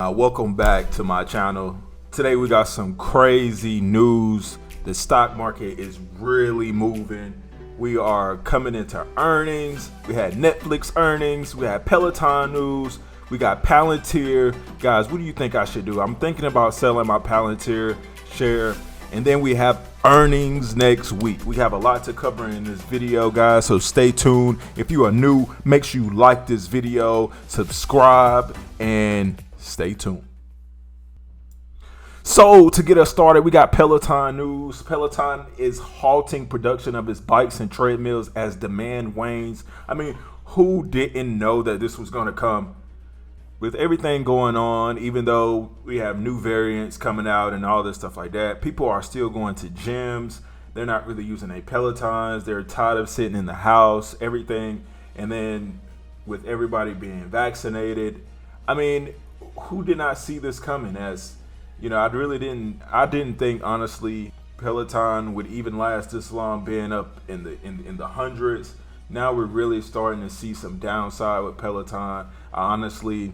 Welcome back to my channel. Today we got some crazy news. The stock market is really moving. We are coming into earnings. We had Netflix earnings. We had Peloton news. We got Palantir. Guys, what do you think I should do? I'm thinking about selling my Palantir share. And then we have earnings next week. We have a lot to cover in this video, guys, so stay tuned. If you are new, make sure you like this video, subscribe, and stay tuned. So to get us started, we got Peloton news. Peloton is halting production of its bikes and treadmills as demand wanes. I mean, who didn't know that this was going to come? With everything going on, even though we have new variants coming out and all this stuff like that, people are still going to gyms. They're not really using their Pelotons. They're tired of sitting in the house, everything. And then with everybody being vaccinated, I mean, who did not see this coming? As you know, I didn't think, honestly, Peloton would even last this long, being up in the hundreds. Now we're really starting to see some downside with Peloton. I honestly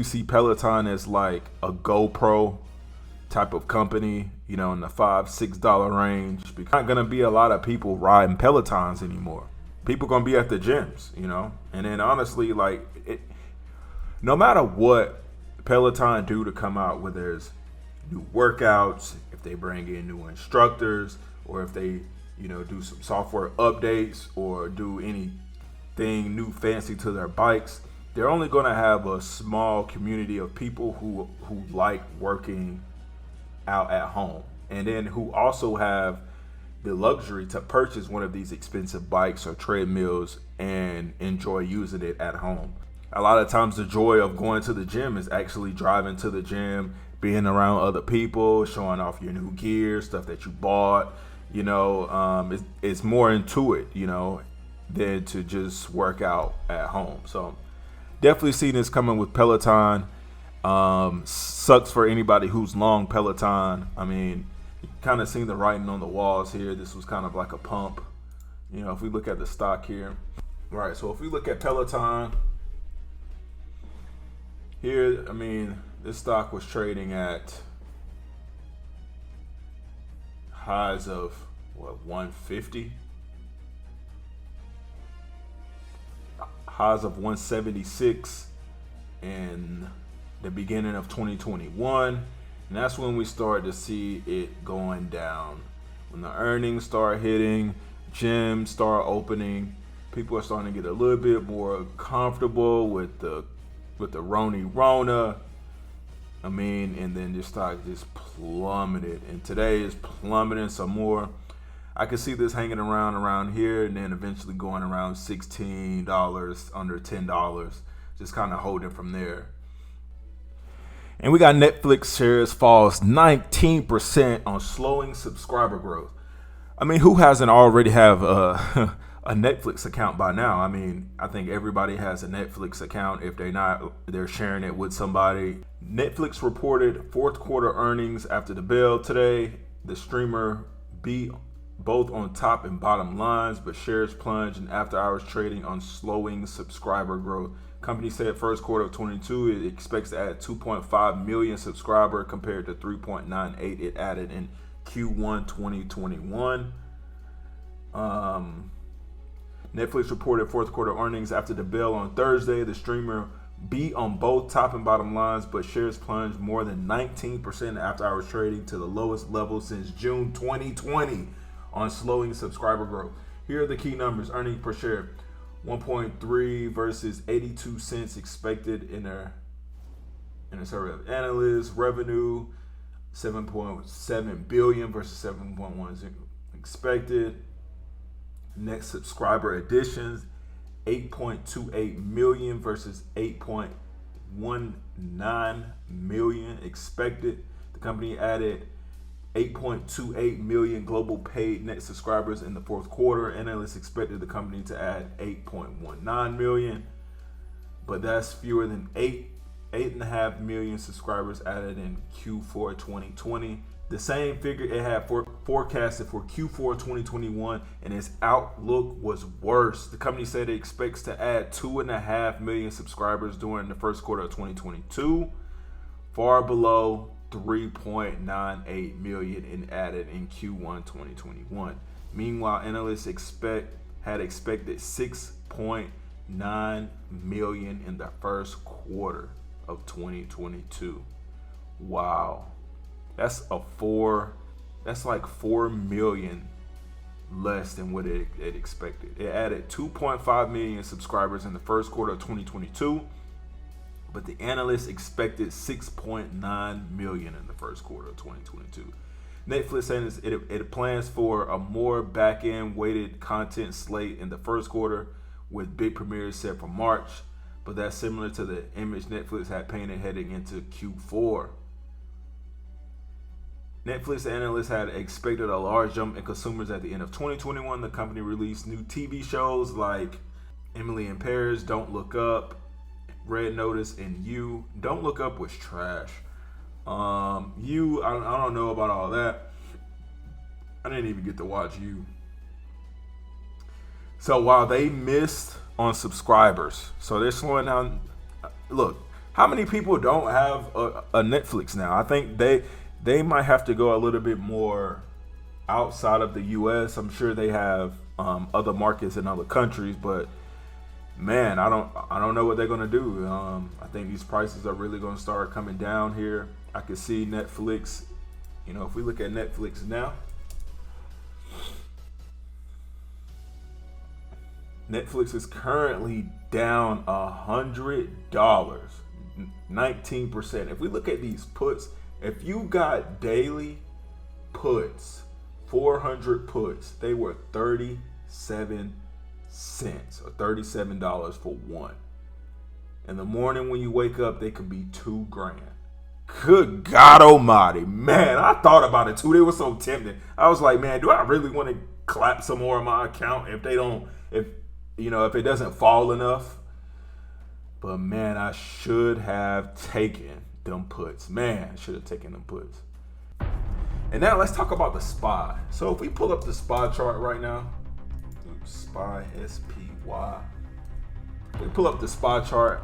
see Peloton as like a GoPro type of company, you know, in the $5-6 range. There's not gonna be a lot of people riding Pelotons anymore. People gonna be at the gyms, you know. And then honestly, like, no matter what Peloton do to come out, whether there's new workouts, if they bring in new instructors, or if they, you know, do some software updates or do anything new fancy to their bikes, they're only going to have a small community of people who like working out at home, and then who also have the luxury to purchase one of these expensive bikes or treadmills and enjoy using it at home. A lot of times the joy of going to the gym is actually driving to the gym, being around other people, showing off your new gear, stuff that you bought. You know, it's more into it, you know, than to just work out at home. So definitely see this coming with Peloton. Sucks for anybody who's long Peloton. I mean, you kind of seen the writing on the walls here. This was kind of like a pump. You know, if we look at the stock here. Right, so if we look at Peloton here, I mean, this stock was trading at highs of, what, 150? Highs of 176 in the beginning of 2021, and that's when we started to see it going down. When the earnings start hitting, gyms start opening, people are starting to get a little bit more comfortable with the Rona. I mean, and then this stock just plummeted, and today is plummeting some more. I can see this hanging around here, and then eventually going around $16, under $10, just kind of holding from there. And we got Netflix shares falls 19% on slowing subscriber growth. I mean, who hasn't already have a Netflix account by now? I mean, I think everybody has a Netflix account. If they're not, they're sharing it with somebody. Netflix reported fourth quarter earnings after the bell today. The streamer beat both on top and bottom lines, but shares plunged in after hours trading on slowing subscriber growth. Company said first quarter of 22 it expects to add 2.5 million subscribers compared to 3.98 it added in Q1 2021. Netflix reported fourth quarter earnings after the bell on Thursday. The streamer beat on both top and bottom lines, but shares plunged more than 19% after hours trading to the lowest level since June 2020 on slowing subscriber growth. Here are the key numbers. Earnings per share 1.3 versus 82 cents expected in a survey of analysts. Revenue 7.7 billion versus 7.10 expected. Net subscriber additions 8.28 million versus 8.19 million expected. The company added 8.28 million global paid net subscribers in the fourth quarter. Analysts expected the company to add 8.19 million, but that's fewer than 8.5 million subscribers added in Q4 2020. The same figure it had forecasted for Q4 2021, and its outlook was worse. The company said it expects to add 2.5 million subscribers during the first quarter of 2022, far below 3.98 million in added in Q1 2021. Meanwhile, analysts had expected 6.9 million in the first quarter of 2022. Wow. That's like 4 million less than what it expected. It added 2.5 million subscribers in the first quarter of 2022, but the analysts expected 6.9 million in the first quarter of 2022. Netflix says it plans for a more back-end weighted content slate in the first quarter, with big premieres set for March, but that's similar to the image Netflix had painted heading into Q4. Netflix analysts had expected a large jump in consumers at the end of 2021. The company released new TV shows like Emily in Paris, Don't Look Up, Red Notice, and You. Don't Look Up was trash. You, I don't know about all that. I didn't even get to watch You. So while they missed on subscribers, so they're slowing down. Look, how many people don't have a Netflix now? I think they might have to go a little bit more outside of the U.S. I'm sure they have other markets in other countries, but man, I don't know what they're gonna do. I think these prices are really gonna start coming down here. I can see Netflix. If we look at Netflix now, Netflix is currently down $100, 19%. If we look at these puts, if you got daily puts, 400 puts, they were 37 cents or $37 for one. In the morning when you wake up, they could be $2,000. Good God Almighty, man! I thought about it too. They were so tempting. I was like, man, do I really want to clap some more on my account if it doesn't fall enough? But man, I should have taken them puts. Man, I should have taken them puts. And now let's talk about the SPY. So if we pull up the SPY chart right now, SPY, SPY. If we pull up the SPY chart,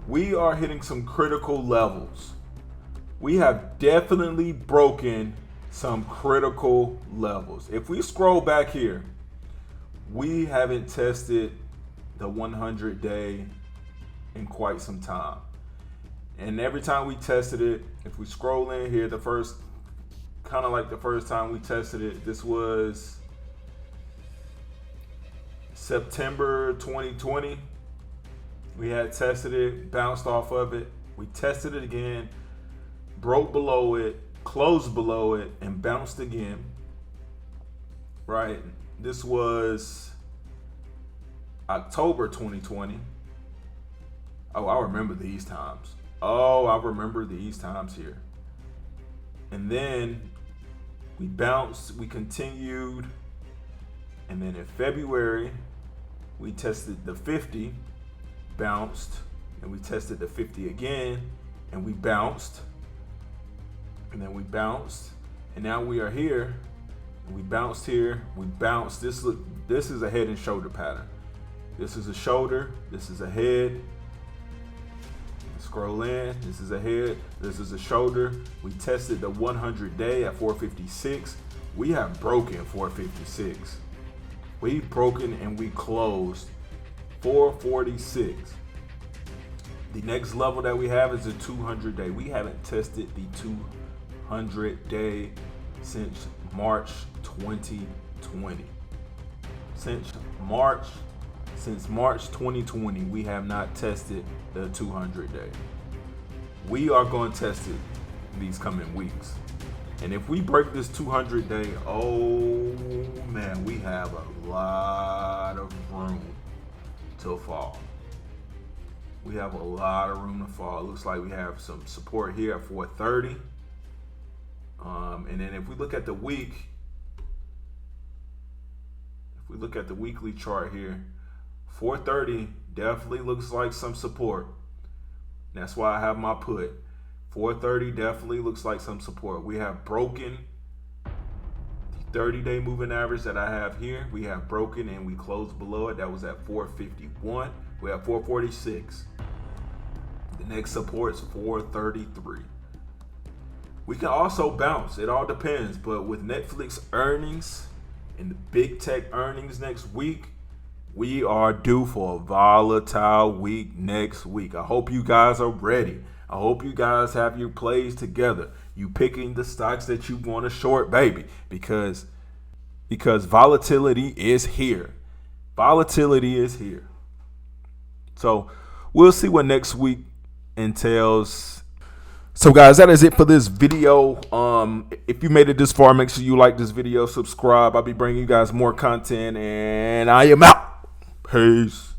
we are hitting some critical levels. We have definitely broken some critical levels. If we scroll back here, we haven't tested the 100-day in quite some time. And every time we tested it, if we scroll in here, the first time we tested it, this was September 2020. We had tested it, bounced off of it. We tested it again, broke below it, closed below it, and bounced again. Right? This was October 2020. Oh, I remember these times. Here. And then we bounced, we continued, and then in February, we tested the 50, bounced, and we tested the 50 again, and we bounced, and then we bounced, and now we are here, and we bounced here, we bounced. This is a head and shoulder pattern. This is a shoulder, this is a head. Scroll in, this is a head, this is a shoulder. We tested the 100-day at 456. We have broken 456. We've broken and we closed 446. The next level that we have is the 200-day. We haven't tested the 200-day since March 2020. Since March 2020, we have not tested the 200-day. We are going to test it these coming weeks. And if we break this 200-day, oh man, we have a lot of room to fall. We have a lot of room to fall. It looks like we have some support here at 430. And then if we look at the week, if we look at the weekly chart here, 430 definitely looks like some support. That's why I have my put. 430 definitely looks like some support. We have broken the 30-day moving average that I have here. We have broken and we closed below it. That was at 451. We have 446. The next support's 433. We can also bounce. It all depends. But with Netflix earnings and the big tech earnings next week, we are due for a volatile week next week. I hope you guys are ready. I hope you guys have your plays together. You picking the stocks that you want to short, baby, because volatility is here. Volatility is here. So we'll see what next week entails. So guys, that is it for this video. If you made it this far, make sure you like this video, subscribe. I'll be bringing you guys more content, and I am out. Peace.